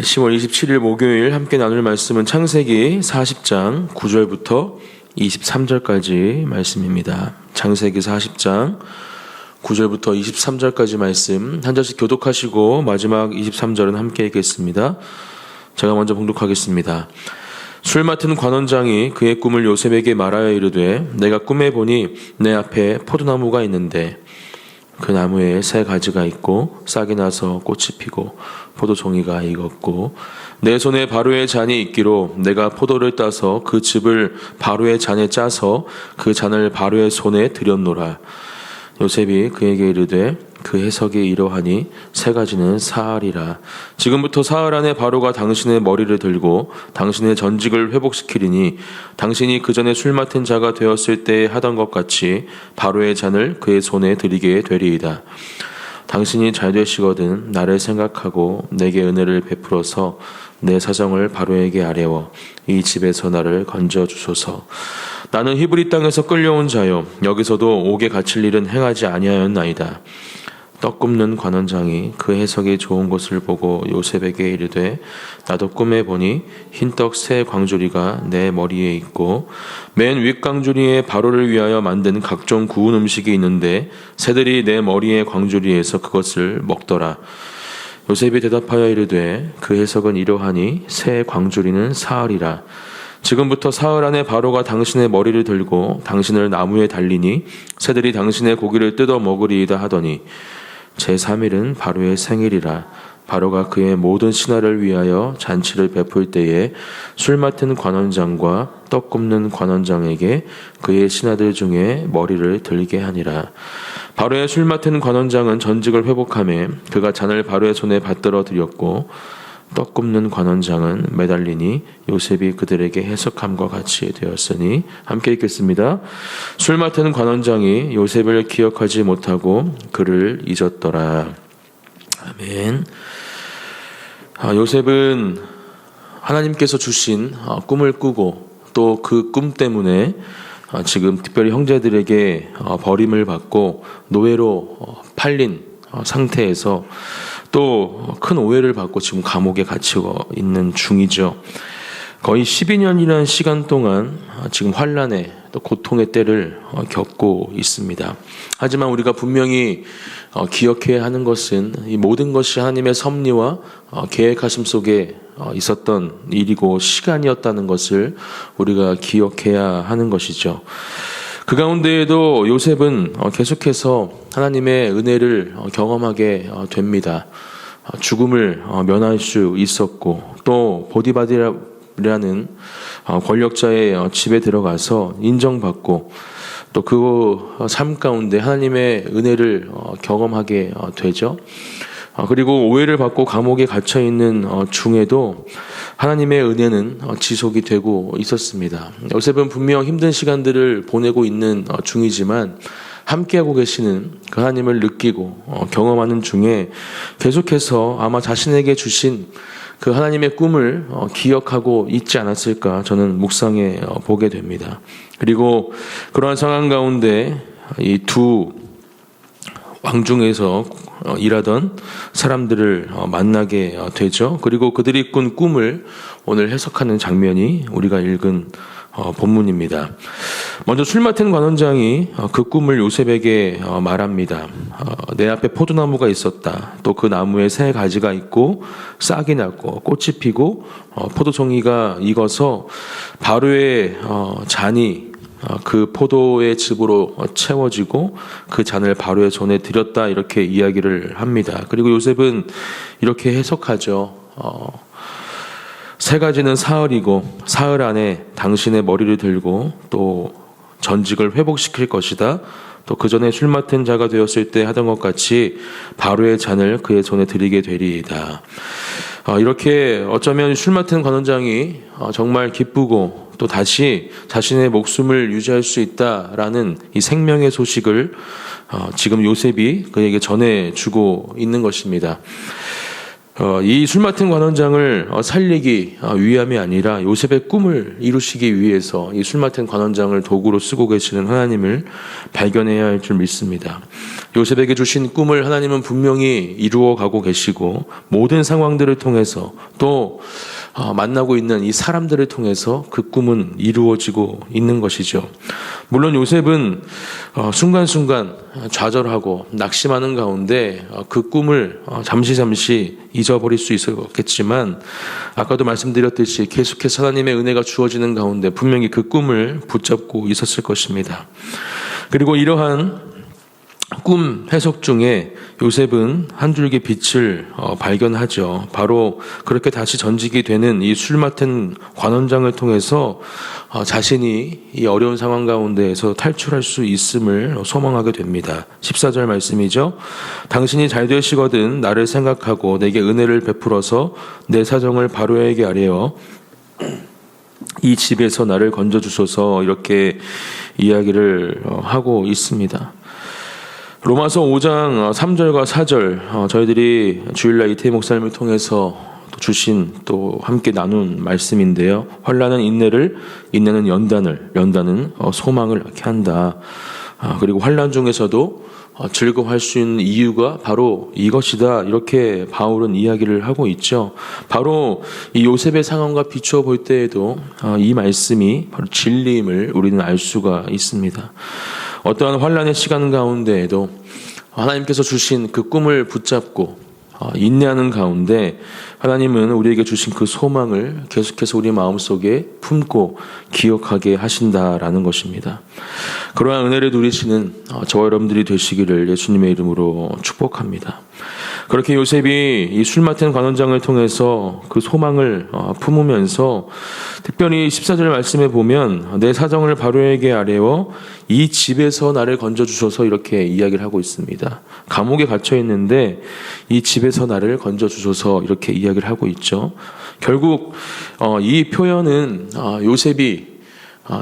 10월 27일 목요일 함께 나눌 말씀은 창세기 40장 9절부터 23절까지 말씀입니다. 창세기 40장 9절부터 23절까지 말씀 한 절씩 교독하시고 마지막 23절은 함께 읽겠습니다. 제가 먼저 봉독하겠습니다. 술 맡은 관원장이 그의 꿈을 요셉에게 말하여 이르되 내가 꿈에 보니 내 앞에 포도나무가 있는데 그 나무에 새 가지가 있고 싹이 나서 꽃이 피고 포도송이가 익었고 내 손에 바로의 잔이 있기로 내가 포도를 따서 그 즙을 바로의 잔에 짜서 그 잔을 바로의 손에 들였노라. 요셉이 그에게 이르되 그 해석이 이러하니 세 가지는 사흘이라. 지금부터 사흘 안에 바로가 당신의 머리를 들고 당신의 전직을 회복시키리니 당신이 그 전에 술 맡은 자가 되었을 때 하던 것 같이 바로의 잔을 그의 손에 드리게 되리이다. 당신이 잘 되시거든 나를 생각하고 내게 은혜를 베풀어서 내 사정을 바로에게 아뢰어 이 집에서 나를 건져 주소서. 나는 히브리 땅에서 끌려온 자요 여기서도 옥에 갇힐 일은 행하지 아니하였나이다. 떡 굽는 관원장이 그 해석이 좋은 것을 보고 요셉에게 이르되 나도 꿈에 보니 흰떡 세 광주리가 내 머리에 있고 맨 윗광주리에 바로를 위하여 만든 각종 구운 음식이 있는데 새들이 내 머리의 광주리에서 그것을 먹더라. 요셉이 대답하여 이르되 그 해석은 이러하니 새 광주리는 사흘이라. 지금부터 사흘 안에 바로가 당신의 머리를 들고 당신을 나무에 달리니 새들이 당신의 고기를 뜯어 먹으리이다 하더니 제3일은 바로의 생일이라. 바로가 그의 모든 신하를 위하여 잔치를 베풀 때에 술 맡은 관원장과 떡 굽는 관원장에게 그의 신하들 중에 머리를 들게 하니라. 바로의 술 맡은 관원장은 전직을 회복하며 그가 잔을 바로의 손에 받들어 드렸고 떡 굽는 관원장은 매달리니 요셉이 그들에게 해석함과 같이 되었으니 함께 읽겠습니다. 술 맡은 관원장이 요셉을 기억하지 못하고 그를 잊었더라. 아멘. 요셉은 하나님께서 주신 꿈을 꾸고 또 그 꿈 때문에 지금 특별히 형제들에게 버림을 받고 노예로 팔린 상태에서 또 큰 오해를 받고 지금 감옥에 갇히고 있는 중이죠. 거의 12년이라는 시간 동안 지금 환난의 또 고통의 때를 겪고 있습니다. 하지만 우리가 분명히 기억해야 하는 것은 이 모든 것이 하나님의 섭리와 계획하심 속에 있었던 일이고 시간이었다는 것을 우리가 기억해야 하는 것이죠. 그 가운데에도 요셉은 계속해서 하나님의 은혜를 경험하게 됩니다. 죽음을 면할 수 있었고 또 보디바디라는 권력자의 집에 들어가서 인정받고 또 그 삶 가운데 하나님의 은혜를 경험하게 되죠. 그리고 오해를 받고 감옥에 갇혀 있는 중에도 하나님의 은혜는 지속이 되고 있었습니다. 요셉은 분명 힘든 시간들을 보내고 있는 중이지만 함께하고 계시는 그 하나님을 느끼고 경험하는 중에 계속해서 아마 자신에게 주신 그 하나님의 꿈을 기억하고 있지 않았을까 저는 묵상해 보게 됩니다. 그리고 그러한 상황 가운데 이 두 왕중에서 일하던 사람들을 만나게 되죠. 그리고 그들이 꾼 꿈을 오늘 해석하는 장면이 우리가 읽은 본문입니다. 먼저 술 맡은 관원장이 그 꿈을 요셉에게 말합니다. 내 앞에 포도나무가 있었다. 또 그 나무에 새 가지가 있고 싹이 났고 꽃이 피고 포도송이가 익어서 바로의 잔이 그 포도의 즙으로 채워지고 그 잔을 바로의 손에 들였다 이렇게 이야기를 합니다. 그리고 요셉은 이렇게 해석하죠. 세 가지는 사흘이고 사흘 안에 당신의 머리를 들고 또 전직을 회복시킬 것이다. 또 그 전에 술 맡은 자가 되었을 때 하던 것 같이 바로의 잔을 그의 손에 드리게 되리이다. 이렇게 어쩌면 술 맡은 관원장이 정말 기쁘고 또 다시 자신의 목숨을 유지할 수 있다라는 이 생명의 소식을 지금 요셉이 그에게 전해주고 있는 것입니다. 이 술 맡은 관원장을 살리기 위함이 아니라 요셉의 꿈을 이루시기 위해서 이 술 맡은 관원장을 도구로 쓰고 계시는 하나님을 발견해야 할 줄 믿습니다. 요셉에게 주신 꿈을 하나님은 분명히 이루어 가고 계시고 모든 상황들을 통해서 또 만나고 있는 이 사람들을 통해서 그 꿈은 이루어지고 있는 것이죠. 물론 요셉은 순간순간 좌절하고 낙심하는 가운데 그 꿈을 잠시 잊어버릴 수 있었겠지만 아까도 말씀드렸듯이 계속해서 하나님의 은혜가 주어지는 가운데 분명히 그 꿈을 붙잡고 있었을 것입니다. 그리고 이러한 꿈 해석 중에 요셉은 한 줄기 빛을 발견하죠. 바로 그렇게 다시 전직이 되는 이 술 맡은 관원장을 통해서 자신이 이 어려운 상황 가운데에서 탈출할 수 있음을 소망하게 됩니다. 14절 말씀이죠. 당신이 잘 되시거든 나를 생각하고 내게 은혜를 베풀어서 내 사정을 바로에게 아뢰어 이 집에서 나를 건져주소서, 이렇게 이야기를 하고 있습니다. 로마서 5장 3절과 4절 저희들이 주일날 이태희 목사님을 통해서 주신 또 함께 나눈 말씀인데요. 환난은 인내를, 인내는 연단은 소망을 낳게 한다. 그리고 환난 중에서도 즐거워할 수 있는 이유가 바로 이것이다, 이렇게 바울은 이야기를 하고 있죠. 바로 이 요셉의 상황과 비추어 볼 때에도 이 말씀이 바로 진리임을 우리는 알 수가 있습니다. 어떠한 환난의 시간 가운데에도 하나님께서 주신 그 꿈을 붙잡고 인내하는 가운데 하나님은 우리에게 주신 그 소망을 계속해서 우리 마음속에 품고 기억하게 하신다라는 것입니다. 그러한 은혜를 누리시는 저와 여러분들이 되시기를 예수님의 이름으로 축복합니다. 그렇게 요셉이 이 술 맡은 관원장을 통해서 그 소망을 품으면서 특별히 14절 말씀에 보면 내 사정을 바로에게 아뢰어 이 집에서 나를 건져주소서, 이렇게 이야기를 하고 있습니다. 감옥에 갇혀 있는데 이 집에서 나를 건져주소서, 이렇게 이야기를 하고 있죠. 결국 이 표현은 요셉이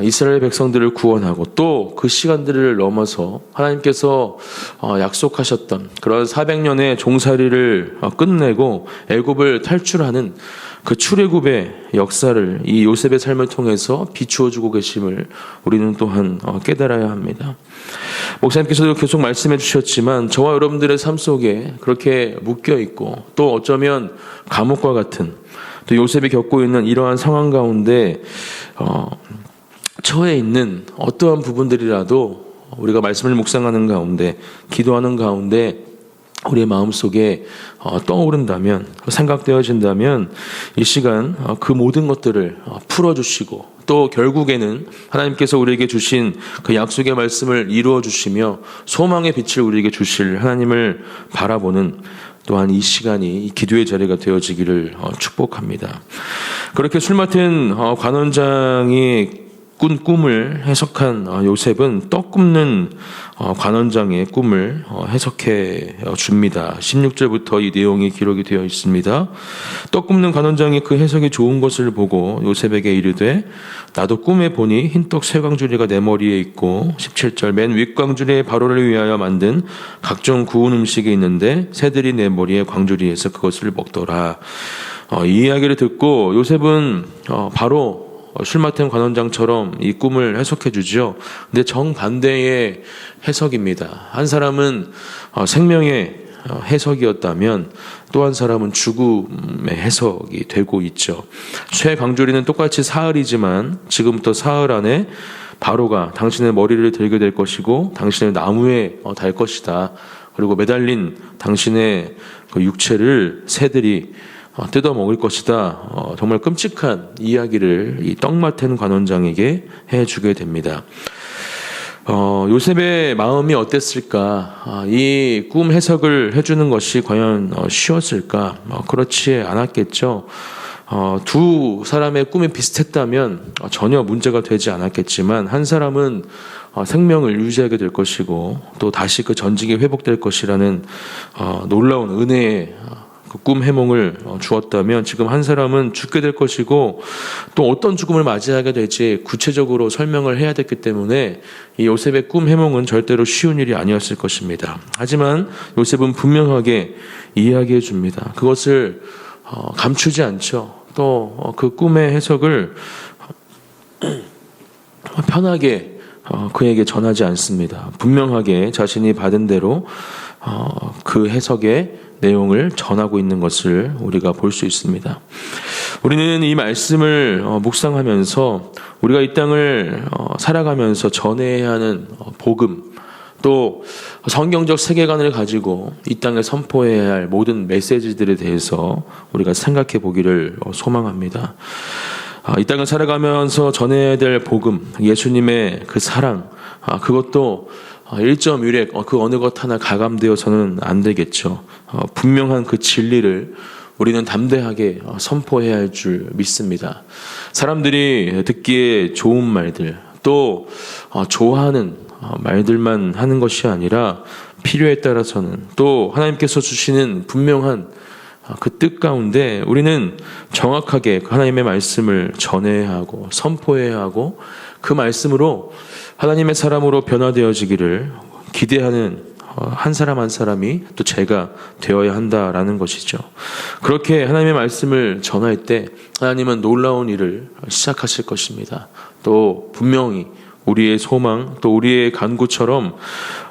이스라엘 백성들을 구원하고 또 그 시간들을 넘어서 하나님께서 약속하셨던 그런 400년의 종살이를 끝내고 애굽을 탈출하는 그 출애굽의 역사를 이 요셉의 삶을 통해서 비추어주고 계심을 우리는 또한 깨달아야 합니다. 목사님께서도 계속 말씀해 주셨지만 저와 여러분들의 삶 속에 그렇게 묶여있고 또 어쩌면 감옥과 같은, 또 요셉이 겪고 있는 이러한 상황 가운데 처해 있는 어떠한 부분들이라도 우리가 말씀을 묵상하는 가운데, 기도하는 가운데 우리의 마음속에 떠오른다면, 생각되어진다면 이 시간 그 모든 것들을 풀어주시고 또 결국에는 하나님께서 우리에게 주신 그 약속의 말씀을 이루어 주시며 소망의 빛을 우리에게 주실 하나님을 바라보는 또한 이 시간이 이 기도의 자리가 되어지기를 축복합니다. 그렇게 술 맡은 관원장이 꾼 꿈을 해석한 요셉은 떡 굽는 관원장의 꿈을 해석해 줍니다. 16절부터 이 내용이 기록이 되어 있습니다. 떡 굽는 관원장이 그 해석이 좋은 것을 보고 요셉에게 이르되 나도 꿈에 보니 흰떡 세 광주리가 내 머리에 있고, 17절 맨 윗광주리에 바로를 위하여 만든 각종 구운 음식이 있는데 새들이 내 머리에 광주리에서 그것을 먹더라. 이 이야기를 듣고 요셉은 바로 술 맡은 관원장처럼 이 꿈을 해석해 주죠. 근데 정반대의 해석입니다. 한 사람은 생명의 해석이었다면 또 한 사람은 죽음의 해석이 되고 있죠. 쇠 광주리는 똑같이 사흘이지만 지금부터 사흘 안에 바로가 당신의 머리를 들게 될 것이고 당신의 나무에 달 것이다. 그리고 매달린 당신의 그 육체를 새들이 뜯어 먹을 것이다. 정말 끔찍한 이야기를 이 떡 맡은 관원장에게 해주게 됩니다. 요셉의 마음이 어땠을까? 이 꿈 해석을 해주는 것이 과연 쉬웠을까? 그렇지 않았겠죠. 두 사람의 꿈이 비슷했다면 전혀 문제가 되지 않았겠지만 한 사람은 생명을 유지하게 될 것이고 또 다시 그 전직이 회복될 것이라는 놀라운 은혜의 그 꿈 해몽을 주었다면 지금 한 사람은 죽게 될 것이고 또 어떤 죽음을 맞이하게 될지 구체적으로 설명을 해야 됐기 때문에 이 요셉의 꿈 해몽은 절대로 쉬운 일이 아니었을 것입니다. 하지만 요셉은 분명하게 이야기해 줍니다. 그것을 감추지 않죠. 또 그 꿈의 해석을 편하게 그에게 전하지 않습니다. 분명하게 자신이 받은 대로 그 해석의 내용을 전하고 있는 것을 우리가 볼 수 있습니다. 우리는 이 말씀을 묵상하면서 우리가 이 땅을 살아가면서 전해야 하는 복음, 또 성경적 세계관을 가지고 이 땅에 선포해야 할 모든 메시지들에 대해서 우리가 생각해 보기를 소망합니다. 이 땅을 살아가면서 전해야 될 복음, 예수님의 그 사랑, 그것도 1.1획 그 어느 것 하나 가감되어서는 안 되겠죠. 분명한 그 진리를 우리는 담대하게 선포해야 할 줄 믿습니다. 사람들이 듣기에 좋은 말들, 또 좋아하는 말들만 하는 것이 아니라 필요에 따라서는 또 하나님께서 주시는 분명한 그 뜻 가운데 우리는 정확하게 하나님의 말씀을 전해야 하고 선포해야 하고 그 말씀으로 하나님의 사람으로 변화되어지기를 기대하는 한 사람 한 사람이 또 제가 되어야 한다라는 것이죠. 그렇게 하나님의 말씀을 전할 때 하나님은 놀라운 일을 시작하실 것입니다. 또 분명히 우리의 소망 또 우리의 간구처럼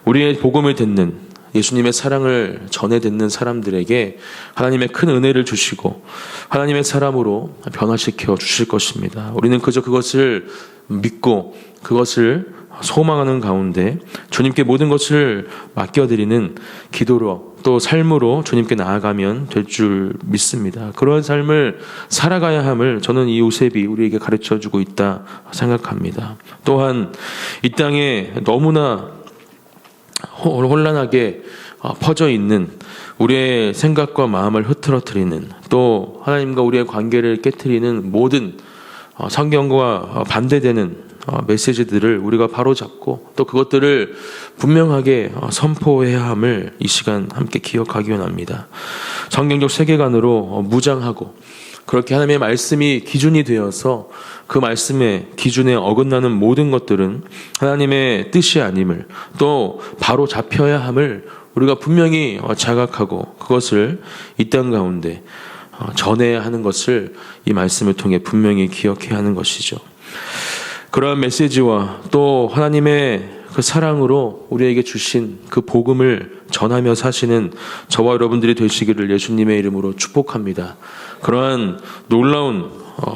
우리의 복음을 듣는 예수님의 사랑을 전해 듣는 사람들에게 하나님의 큰 은혜를 주시고 하나님의 사람으로 변화시켜 주실 것입니다. 우리는 그저 그것을 믿고 그것을 소망하는 가운데 주님께 모든 것을 맡겨드리는 기도로 또 삶으로 주님께 나아가면 될 줄 믿습니다. 그러한 삶을 살아가야 함을 저는 이 요셉이 우리에게 가르쳐주고 있다 생각합니다. 또한 이 땅에 너무나 혼란하게 퍼져 있는 우리의 생각과 마음을 흐트러뜨리는 또 하나님과 우리의 관계를 깨트리는 모든 성경과 반대되는 메시지들을 우리가 바로잡고 또 그것들을 분명하게 선포해야 함을 이 시간 함께 기억하기 원합니다. 성경적 세계관으로 무장하고 그렇게 하나님의 말씀이 기준이 되어서 그 말씀의 기준에 어긋나는 모든 것들은 하나님의 뜻이 아님을 또 바로 잡혀야 함을 우리가 분명히 자각하고 그것을 이 땅 가운데 전해야 하는 것을 이 말씀을 통해 분명히 기억해야 하는 것이죠. 그러한 메시지와 또 하나님의 그 사랑으로 우리에게 주신 그 복음을 전하며 사시는 저와 여러분들이 되시기를 예수님의 이름으로 축복합니다. 그러한 놀라운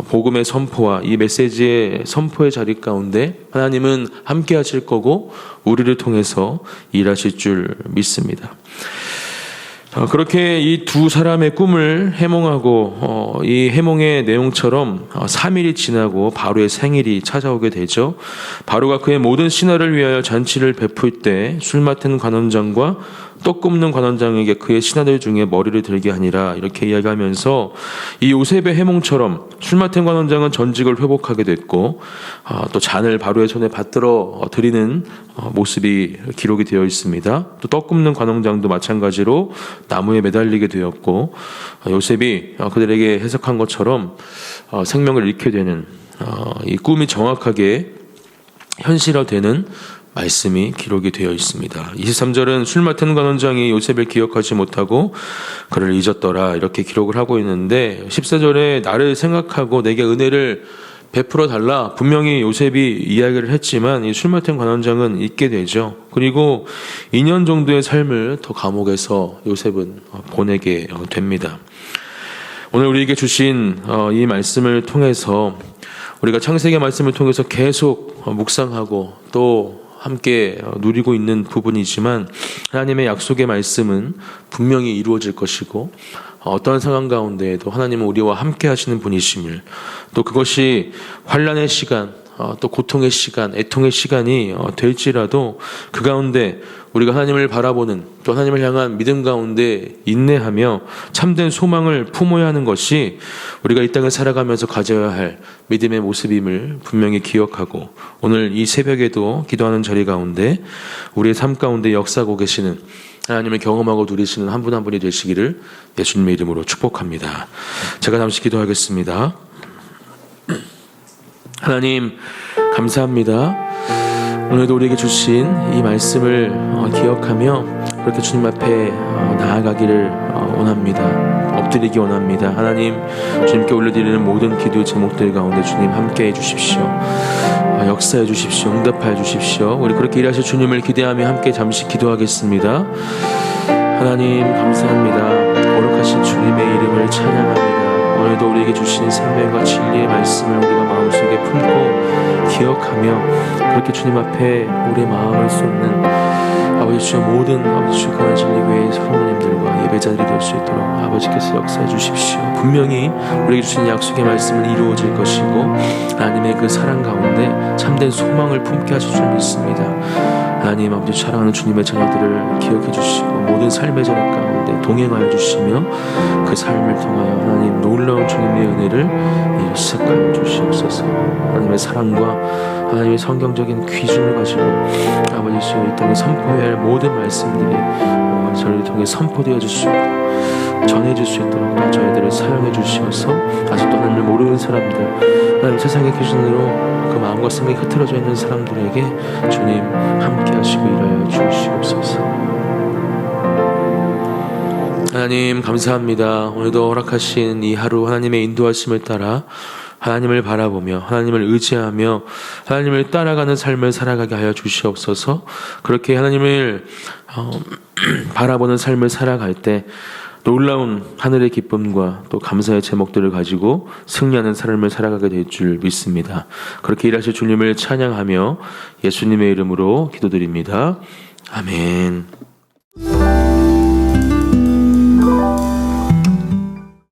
복음의 선포와 이 메시지의 선포의 자리 가운데 하나님은 함께 하실 거고 우리를 통해서 일하실 줄 믿습니다. 그렇게 이 두 사람의 꿈을 해몽하고 이 해몽의 내용처럼 3일이 지나고 바로의 생일이 찾아오게 되죠. 바로가 그의 모든 신하를 위하여 잔치를 베풀 때 술 맡은 관원장과 떡 굽는 관원장에게 그의 신하들 중에 머리를 들게 하니라 이렇게 이야기하면서 이 요셉의 해몽처럼 술 맡은 관원장은 전직을 회복하게 됐고 또 잔을 바로의 손에 받들어 드리는 모습이 기록이 되어 있습니다. 또 떡 굽는 관원장도 마찬가지로 나무에 매달리게 되었고 요셉이 그들에게 해석한 것처럼 생명을 잃게 되는 이 꿈이 정확하게 현실화되는 말씀이 기록이 되어 있습니다. 23절은 술 맡은 관원장이 요셉을 기억하지 못하고 그를 잊었더라 이렇게 기록을 하고 있는데 14절에 나를 생각하고 내게 은혜를 베풀어 달라 분명히 요셉이 이야기를 했지만 이 술 맡은 관원장은 잊게 되죠. 그리고 2년 정도의 삶을 더 감옥에서 요셉은 보내게 됩니다. 오늘 우리에게 주신 이 말씀을 통해서 우리가 창세기 말씀을 통해서 계속 묵상하고 또 함께 누리고 있는 부분이지만 하나님의 약속의 말씀은 분명히 이루어질 것이고 어떤 상황 가운데에도 하나님은 우리와 함께 하시는 분이심을 또 그것이 환난의 시간 또 고통의 시간, 애통의 시간이 될지라도 그 가운데 우리가 하나님을 바라보는 또 하나님을 향한 믿음 가운데 인내하며 참된 소망을 품어야 하는 것이 우리가 이 땅을 살아가면서 가져야 할 믿음의 모습임을 분명히 기억하고 오늘 이 새벽에도 기도하는 자리 가운데 우리의 삶 가운데 역사하고 계시는 하나님을 경험하고 누리시는 한 분 한 분이 되시기를 예수님의 이름으로 축복합니다. 제가 잠시 기도하겠습니다. 하나님 감사합니다. 오늘도 우리에게 주신 이 말씀을 기억하며 그렇게 주님 앞에 나아가기를 원합니다. 엎드리기 원합니다. 하나님 주님께 올려드리는 모든 기도 제목들 가운데 주님 함께해 주십시오. 역사해 주십시오. 응답하여 주십시오. 우리 그렇게 일하실 주님을 기대하며 함께 잠시 기도하겠습니다. 하나님 감사합니다. 거룩하신 주님의 이름을 찬양합니다. 오늘도 우리에게 주신 생명과 진리의 말씀을 우리가 마음속에 품고 기억하며 그렇게 주님 앞에 우리의 마음을 쏟는 아버지 주여 모든 아버지 주여 그런 진리교회의 성도님들과 예배자들이 될 수 있도록 아버지께서 역사해 주십시오. 분명히 우리에게 주신 약속의 말씀은 이루어질 것이고 하나님의 그 사랑 가운데 참된 소망을 품게 하실 줄 믿습니다. 하나님 아버지 사랑하는 주님의 자녀들을 기억해 주시고 모든 삶의 자리 가운데 동행하여 주시며 그 삶을 통하여 하나님 놀라운 주님의 은혜를 시작하여 주시옵소서. 하나님의 사랑과 하나님의 성경적인 기준을 가지고 아버지 주여 이 땅에 선포해야 할 모든 말씀들이 저를 통해 선포되어 줄 수 있도록 전해질 수 있도록 저희들을 사용해 주시어서 아직도 하나님을 모르는 사람들 하나님 세상의 기준으로 그 마음과 생각이 흐트러져 있는 사람들에게 주님 함께 하시고 일하여 주시옵소서. 하나님 감사합니다. 오늘도 허락하신 이 하루 하나님의 인도하심을 따라 하나님을 바라보며 하나님을 의지하며 하나님을 따라가는 삶을 살아가게 하여 주시옵소서. 그렇게 하나님을 바라보는 삶을 살아갈 때 놀라운 하늘의 기쁨과 또 감사의 제목들을 가지고 승리하는 삶을 살아가게 될 줄 믿습니다. 그렇게 일하실 주님을 찬양하며 예수님의 이름으로 기도드립니다. 아멘.